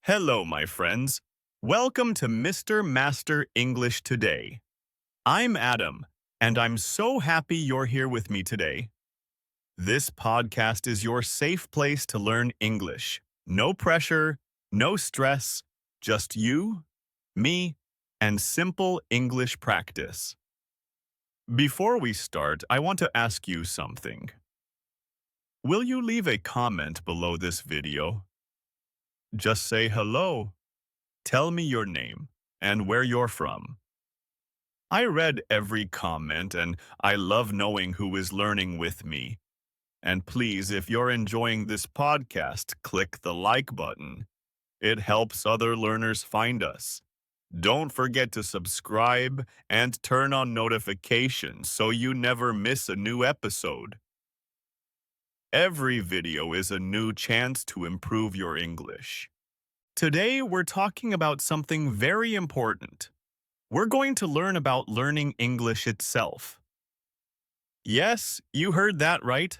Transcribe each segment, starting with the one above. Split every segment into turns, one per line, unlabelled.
Hello, my friends. Welcome to Mr. Master English Today. I'm Adam, and I'm so happy you're here with me today. This podcast is your safe place to learn English. No pressure, no stress, just you, me, and simple English practice. Before we start, I want to ask you something. Will you leave a comment below this video? Just say hello. Tell me your name and where you're from. I read every comment and I love knowing who is learning with me. And please, if you're enjoying this podcast, click the like button. It helps other learners find us. Don't forget to subscribe and turn on notifications so you never miss a new episode. Every video is a new chance to improve your English. Today, we're talking about something very important. We're going to learn about learning English itself. Yes, you heard that right.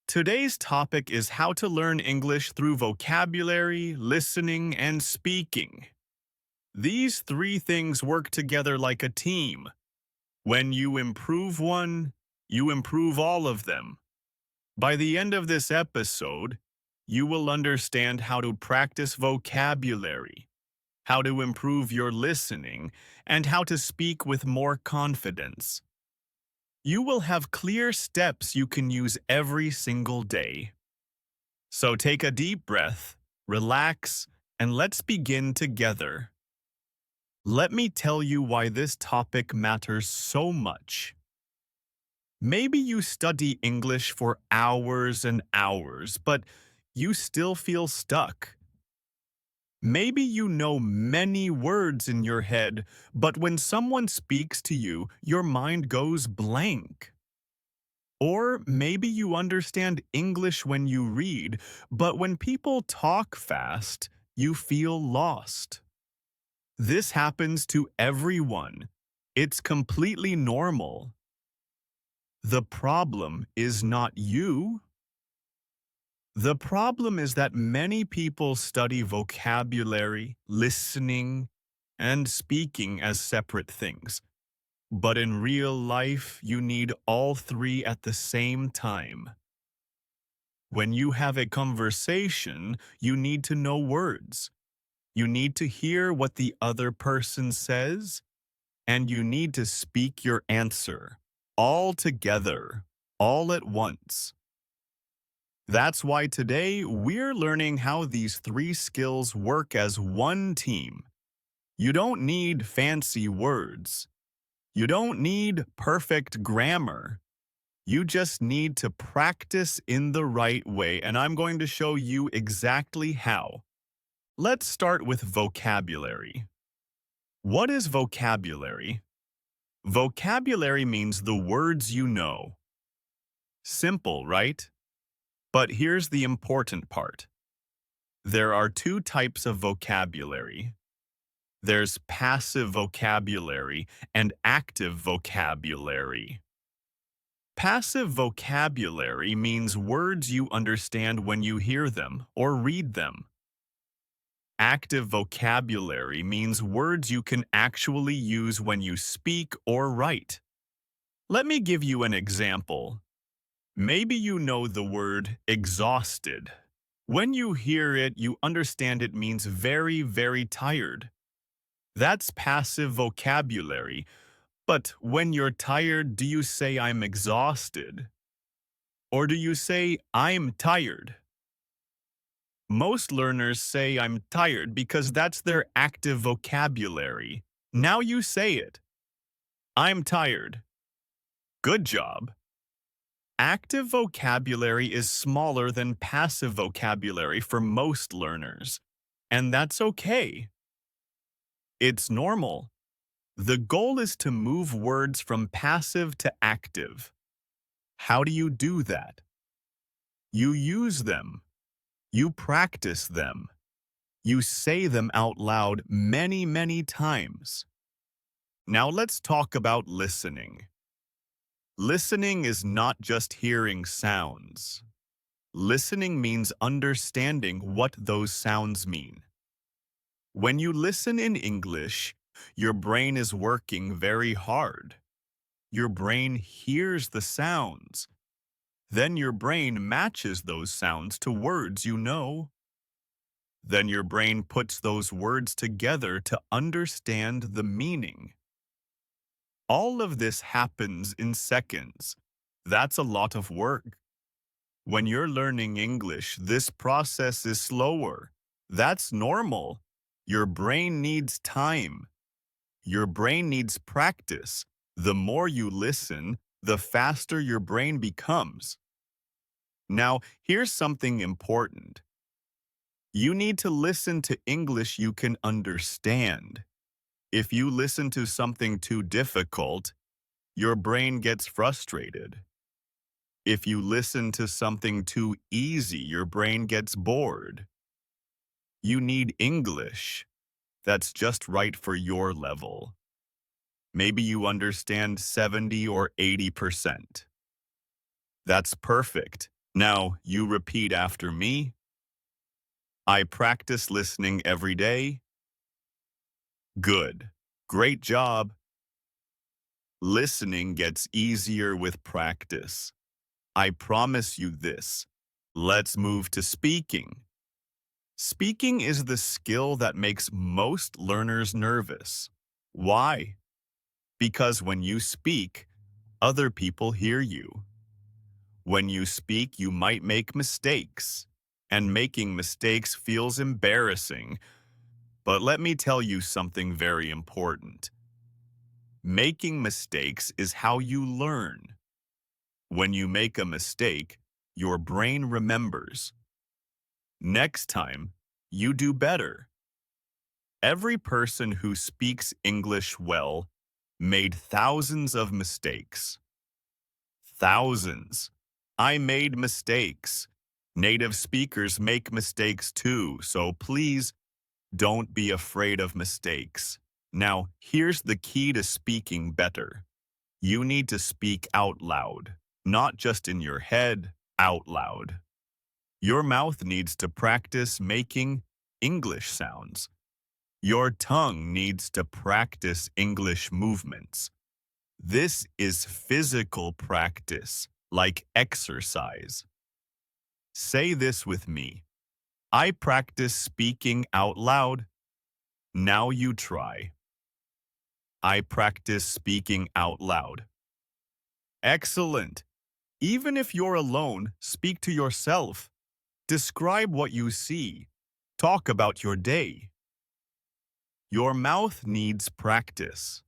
Today's topic is how to learn English through vocabulary, listening, and speaking. These three things work together like a team. When you improve one, you improve all of them. By the end of this episode, you will understand how to practice vocabulary, how to improve your listening, and how to speak with more confidence. You will have clear steps you can use every single day. So take a deep breath, relax, and let's begin together. Let me tell you why this topic matters so much. Maybe you study English for hours and hours, but you still feel stuck. Maybe you know many words in your head, but when someone speaks to you, your mind goes blank. Or maybe you understand English when you read, but when people talk fast, you feel lost. This happens to everyone. It's completely normal. The problem is not you. The problem is that many people study vocabulary, listening, and speaking as separate things. But in real life, you need all three at the same time. When you have a conversation, you need to know words. You need to hear what the other person says, and you need to speak your answer, all together, all at once. That's why today we're learning how these three skills work as one team. You don't need fancy words. You don't need perfect grammar. You just need to practice in the right way, and I'm going to show you exactly how. Let's start with vocabulary. What is vocabulary? Vocabulary means the words you know. Simple, right? But here's the important part. There are two types of vocabulary. There's passive vocabulary and active vocabulary. Passive vocabulary means words you understand when you hear them or read them. Active vocabulary means words you can actually use when you speak or write. Let me give you an example. Maybe you know the word exhausted. When you hear it, you understand it means very, very tired. That's passive vocabulary. But when you're tired, do you say I'm exhausted? Or do you say I'm tired? Most learners say I'm tired because that's their active vocabulary. Now you say it. I'm tired. Good job. Active vocabulary is smaller than passive vocabulary for most learners, and that's okay. It's normal. The goal is to move words from passive to active. How do you do that? You use them. You practice them. You say them out loud many, many times. Now let's talk about listening. Listening is not just hearing sounds. Listening means understanding what those sounds mean. When you listen in English, your brain is working very hard. Your brain hears the sounds. Then your brain matches those sounds to words you know. Then your brain puts those words together to understand the meaning. All of this happens in seconds. That's a lot of work. When you're learning English, this process is slower. That's normal. Your brain needs time. Your brain needs practice. The more you listen, the faster your brain becomes. Now, here's something important. You need to listen to English you can understand. If you listen to something too difficult, your brain gets frustrated. If you listen to something too easy, your brain gets bored. You need English that's just right for your level. Maybe you understand 70 or 80%. That's perfect. Now, you repeat after me. I practice listening every day. Good. Great job. Listening gets easier with practice. I promise you this. Let's move to speaking. Speaking is the skill that makes most learners nervous. Why? Because when you speak, other people hear you. When you speak, you might make mistakes, and making mistakes feels embarrassing. But let me tell you something very important. Making mistakes is how you learn. When you make a mistake, your brain remembers. Next time, you do better. Every person who speaks English well made thousands of mistakes. Thousands. I made mistakes. Native speakers make mistakes too, so please don't be afraid of mistakes. Now, here's the key to speaking better. You need to speak out loud, not just in your head, out loud. Your mouth needs to practice making English sounds. Your tongue needs to practice English movements. This is physical practice, like exercise. Say this with me. I practice speaking out loud. Now you try. I practice speaking out loud. Excellent. Even if you're alone, speak to yourself. Describe what you see. Talk about your day. Your mouth needs practice.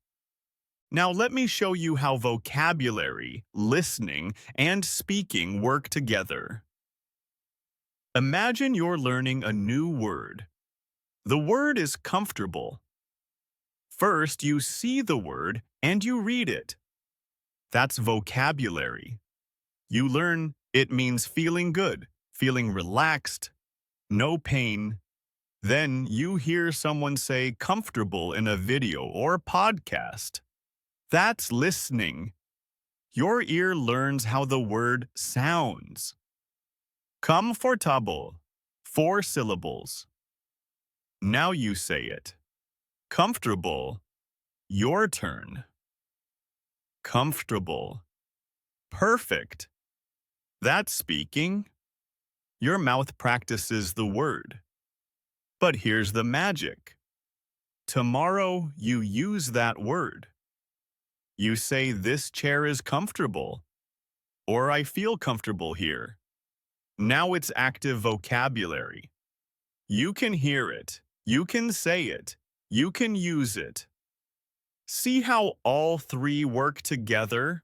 Now let me show you how vocabulary, listening, and speaking work together. Imagine you're learning a new word. The word is comfortable. First, you see the word and you read it. That's vocabulary. You learn it means feeling good, feeling relaxed, no pain. Then you hear someone say comfortable in a video or podcast. That's listening. Your ear learns how the word sounds. Comfortable. 4 syllables. Now you say it. Comfortable. Your turn. Comfortable. Perfect. That's speaking. Your mouth practices the word. But here's the magic. Tomorrow you use that word. You say this chair is comfortable, or I feel comfortable here. Now it's active vocabulary. You can hear it, you can say it, you can use it. See how all 3 work together?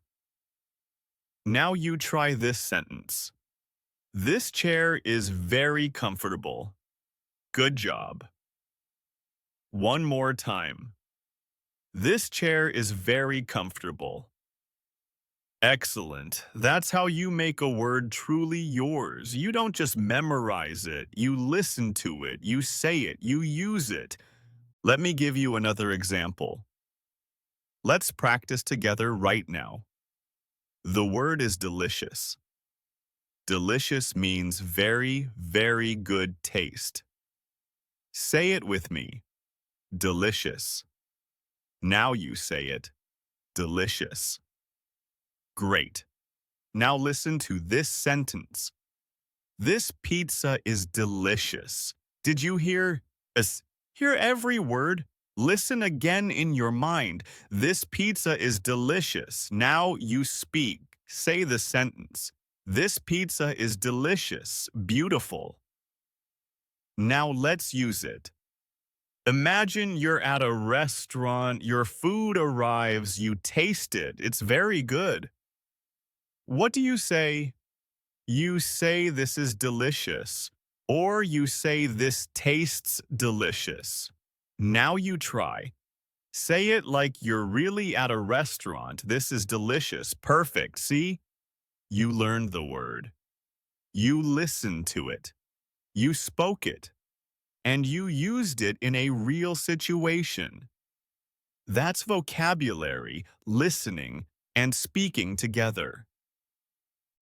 Now you try this sentence. This chair is very comfortable. Good job. One more time. This chair is very comfortable. Excellent. That's how you make a word truly yours. You don't just memorize it. You listen to it. You say it. You use it. Let me give you another example. Let's practice together right now. The word is delicious. Delicious means very, very good taste. Say it with me. Delicious. Now you say it. Delicious. Great. Now listen to this sentence. This pizza is delicious. Did you hear? Hear every word? Listen again in your mind. This pizza is delicious. Now you speak. Say the sentence. This pizza is delicious, beautiful. Now let's use it. Imagine you're at a restaurant, your food arrives, you taste it, it's very good. What do you say? You say this is delicious, or you say this tastes delicious. Now you try. Say it like you're really at a restaurant. This is delicious. Perfect. See? You learned the word. You listened to it. You spoke it. And you used it in a real situation. That's vocabulary, listening, and speaking together.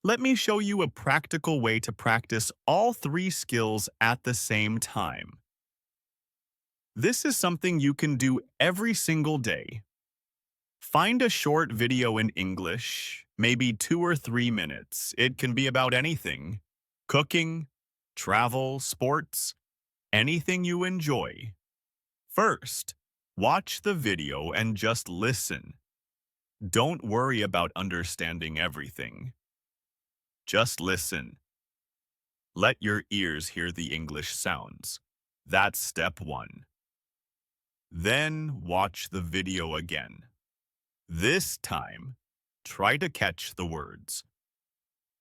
Let me show you a practical way to practice all three skills at the same time. This is something you can do every single day. Find a short video in English, maybe 2 or 3 minutes. It can be about anything: cooking, travel, sports, anything you enjoy. First, watch the video and just listen. Don't worry about understanding everything. Just listen. Let your ears hear the English sounds. That's step 1. Then watch the video again. This time, try to catch the words.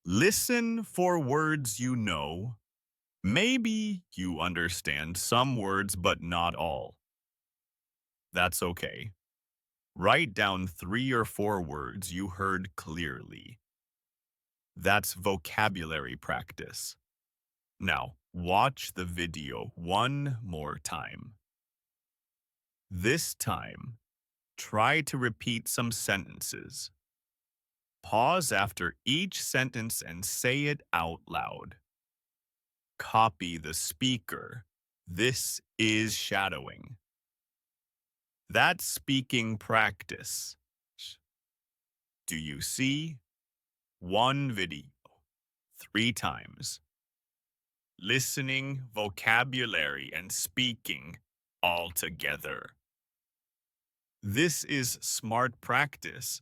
Listen for words you know. Maybe you understand some words but not all. That's okay. Write down 3 or 4 words you heard clearly. That's vocabulary practice. Now, watch the video one more time. This time, try to repeat some sentences. Pause after each sentence and say it out loud. Copy the speaker. This is shadowing. That's speaking practice. Do you see? One video, 3 times. Listening, vocabulary, and speaking all together. This is smart practice.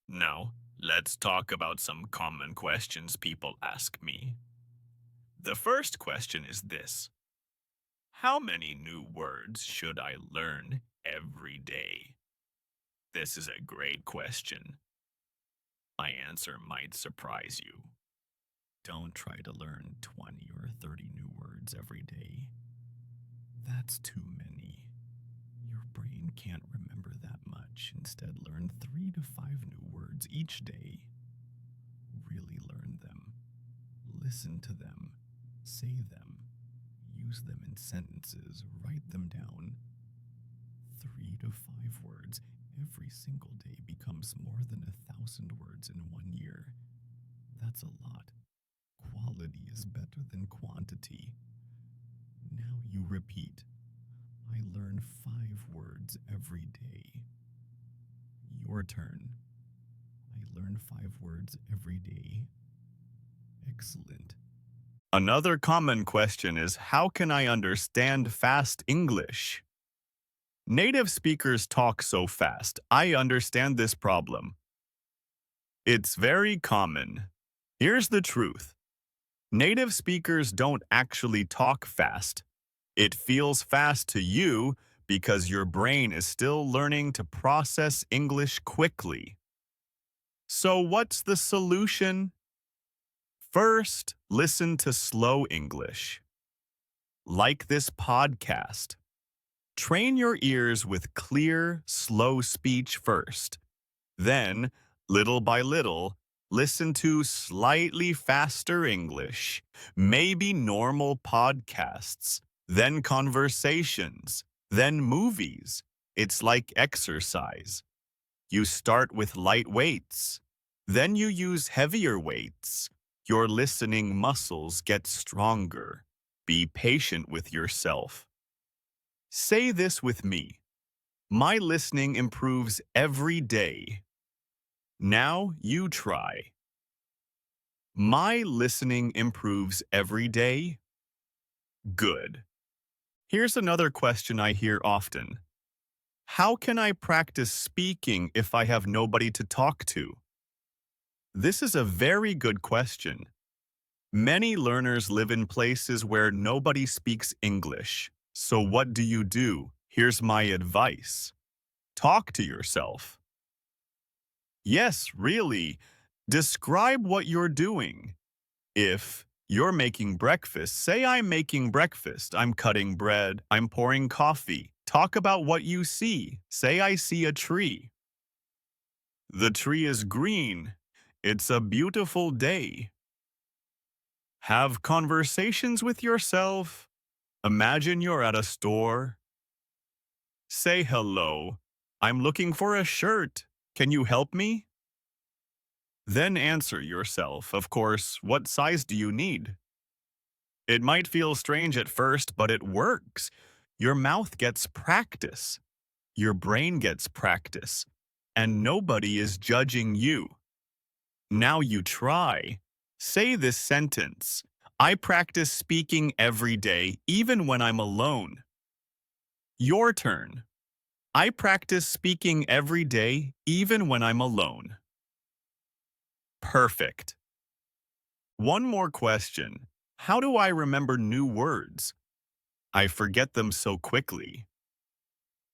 Now, let's talk about some common questions people ask me. The first question is this: how many new words should I learn every day? This is a great question. My answer might surprise you. Don't try to learn 20 or 30 new words every day. That's too many. Your brain can't remember that much. Instead, learn 3 to 5 new words each day. Really learn them. Listen to them. Say them. Use them in sentences. Write them down. 3 to 5 words every single day becomes more than 1,000 words in 1 year. That's a lot. Quality is better than quantity. Now you repeat. I learn 5 words every day. Your turn. I learn 5 words every day. Excellent. Another common question is, how can I understand fast English? Native speakers talk so fast. I understand this problem. It's very common. Here's the truth. Native speakers don't actually talk fast. It feels fast to you because your brain is still learning to process English quickly. So what's the solution? First, listen to slow English. Like this podcast. Train your ears with clear, slow speech first. Then, little by little, listen to slightly faster English, maybe normal podcasts, then conversations, then movies. It's like exercise. You start with light weights. Then you use heavier weights. Your listening muscles get stronger. Be patient with yourself. Say this with me. My listening improves every day. Now you try. My listening improves every day. Good. Here's another question I hear often. How can I practice speaking if I have nobody to talk to? This is a very good question. Many learners live in places where nobody speaks English. So what do? Here's my advice. Talk to yourself. Yes, really. Describe what you're doing. If you're making breakfast, say I'm making breakfast, I'm cutting bread, I'm pouring coffee. Talk about what you see. Say I see a tree. The tree is green. It's a beautiful day. Have conversations with yourself. Imagine you're at a store. Say hello. I'm looking for a shirt. Can you help me? Then answer yourself, of course, what size do you need? It might feel strange at first, but it works. Your mouth gets practice. Your brain gets practice. And nobody is judging you. Now you try. Say this sentence. I practice speaking every day, even when I'm alone. Your turn. I practice speaking every day, even when I'm alone. Perfect. One more question. How do I remember new words? I forget them so quickly.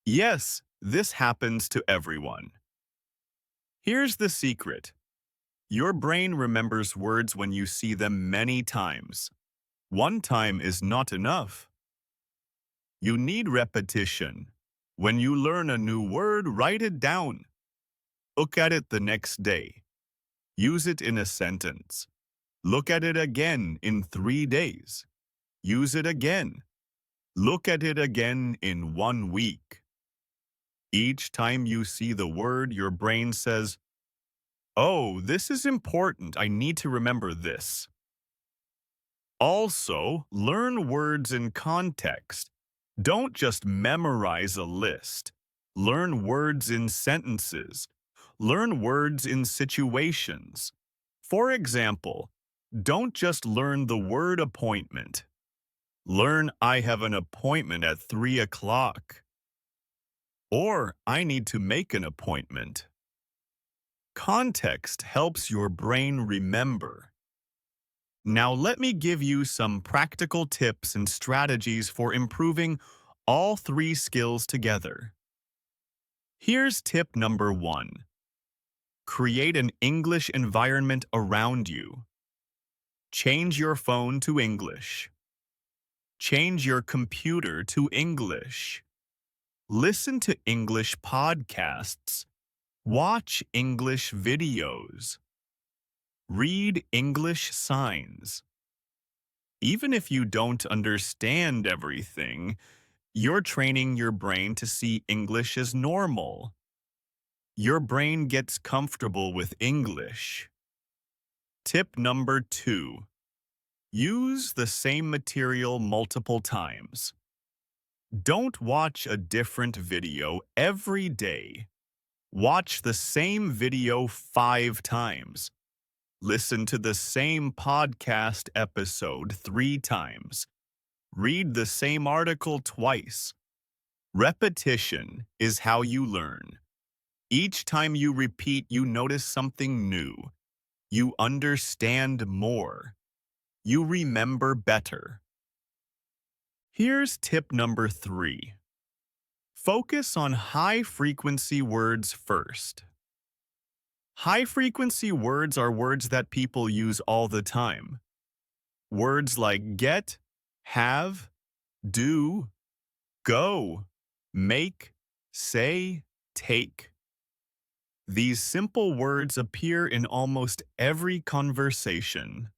Yes, this happens to everyone. Here's the secret. Your brain remembers words when you see them many times. One time is not enough. You need repetition. When you learn a new word, write it down. Look at it the next day. Use it in a sentence. Look at it again in 3 days. Use it again. Look at it again in 1 week. Each time you see the word, your brain says, "Oh, this is important. I need to remember this." Also, learn words in context. Don't just memorize a list. Learn words in sentences. Learn words in situations. For example, don't just learn the word appointment. Learn I have an appointment at 3 o'clock. Or I need to make an appointment. Context helps your brain remember. Now let me give you some practical tips and strategies for improving all 3 skills together. Here's tip number 1. Create an English environment around you. Change your phone to English. Change your computer to English. Listen to English podcasts. Watch English videos. Read English signs. Even if you don't understand everything, you're training your brain to see English as normal. Your brain gets comfortable with English. Tip number 2. Use the same material multiple times. Don't watch a different video every day. Watch the same video 5 times. Listen to the same podcast episode 3 times. Read the same article twice. Repetition is how you learn. Each time you repeat, you notice something new. You understand more. You remember better. Here's tip number 3. Focus on high-frequency words first. High-frequency words are words that people use all the time. Words like get, have, do, go, make, say, take. These simple words appear in almost every conversation.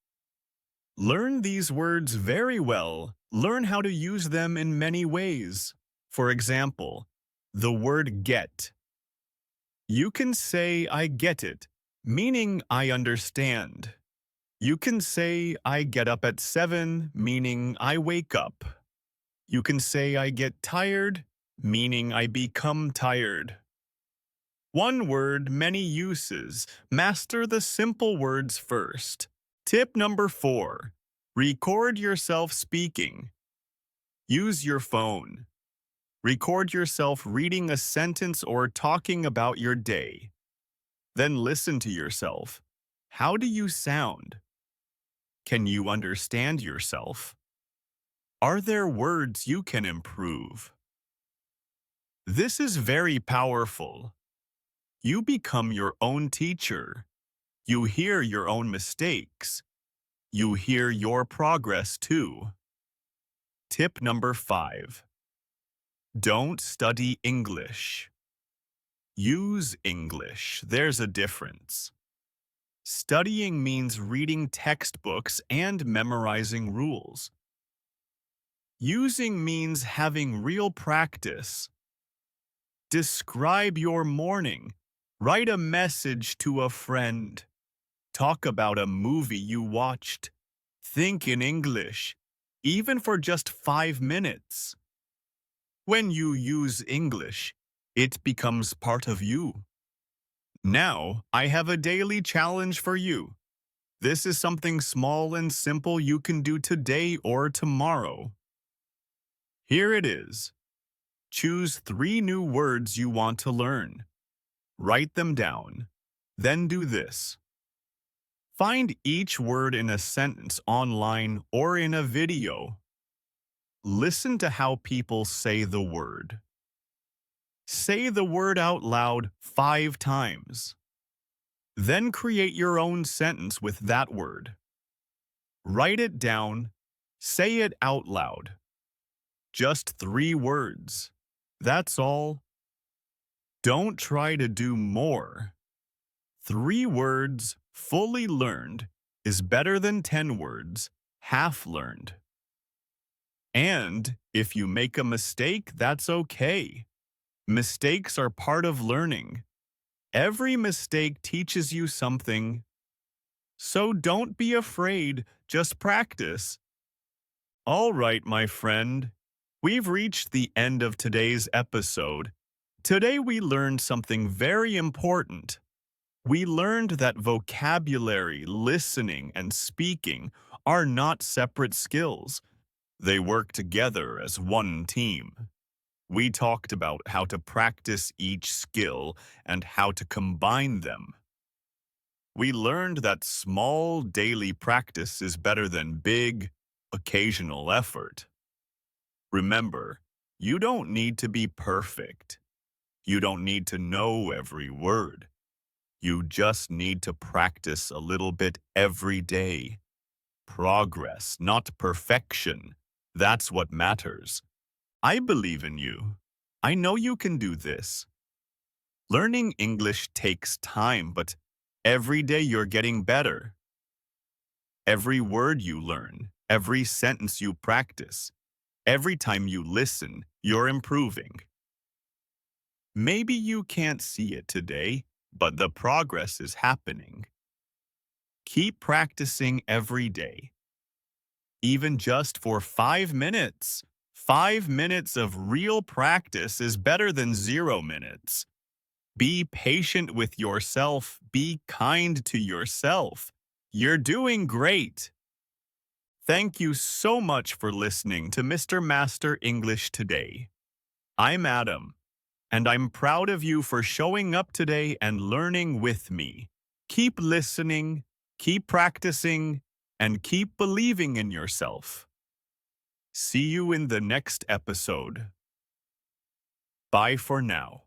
Learn these words very well. Learn how to use them in many ways. For example, the word get. You can say I get it, meaning I understand. You can say, I get up at 7, meaning I wake up. You can say, I get tired, meaning I become tired. One word, many uses. Master the simple words first. Tip number 4. Record yourself speaking. Use your phone. Record yourself reading a sentence or talking about your day. Then listen to yourself. How do you sound? Can you understand yourself? Are there words you can improve? This is very powerful. You become your own teacher. You hear your own mistakes. You hear your progress too. Tip number 5. Don't study English. Use English. There's a difference. Studying means reading textbooks and memorizing rules. Using means having real practice. Describe your morning. Write a message to a friend. Talk about a movie you watched. Think in English, even for just 5 minutes. When you use English, it becomes part of you. Now, I have a daily challenge for you. This is something small and simple you can do today or tomorrow. Here it is. Choose 3 new words you want to learn. Write them down. Then do this. Find each word in a sentence online or in a video. Listen to how people say the word. Say the word out loud 5 times. Then create your own sentence with that word. Write it down. Say it out loud. Just 3 words. That's all. Don't try to do more. 3 words, fully learned, is better than 10 words, half learned. And if you make a mistake, that's okay. Mistakes are part of learning. Every mistake teaches you something. So don't be afraid, just practice. All right, my friend. We've reached the end of today's episode. Today we learned something very important. We learned that vocabulary, listening, and speaking are not separate skills. They work together as one team. We talked about how to practice each skill and how to combine them. We learned that small daily practice is better than big, occasional effort. Remember, you don't need to be perfect. You don't need to know every word. You just need to practice a little bit every day. Progress, not perfection. That's what matters. I believe in you. I know you can do this. Learning English takes time, but every day you're getting better. Every word you learn, every sentence you practice, every time you listen, you're improving. Maybe you can't see it today, but the progress is happening. Keep practicing every day. Even just for 5 minutes. 5 minutes of real practice is better than 0 minutes. Be patient with yourself. Be kind to yourself. You're doing great. Thank you so much for listening to Mr. Master English Today. I'm Adam, and I'm proud of you for showing up today and learning with me. Keep listening, keep practicing, and keep believing in yourself. See you in the next episode. Bye for now.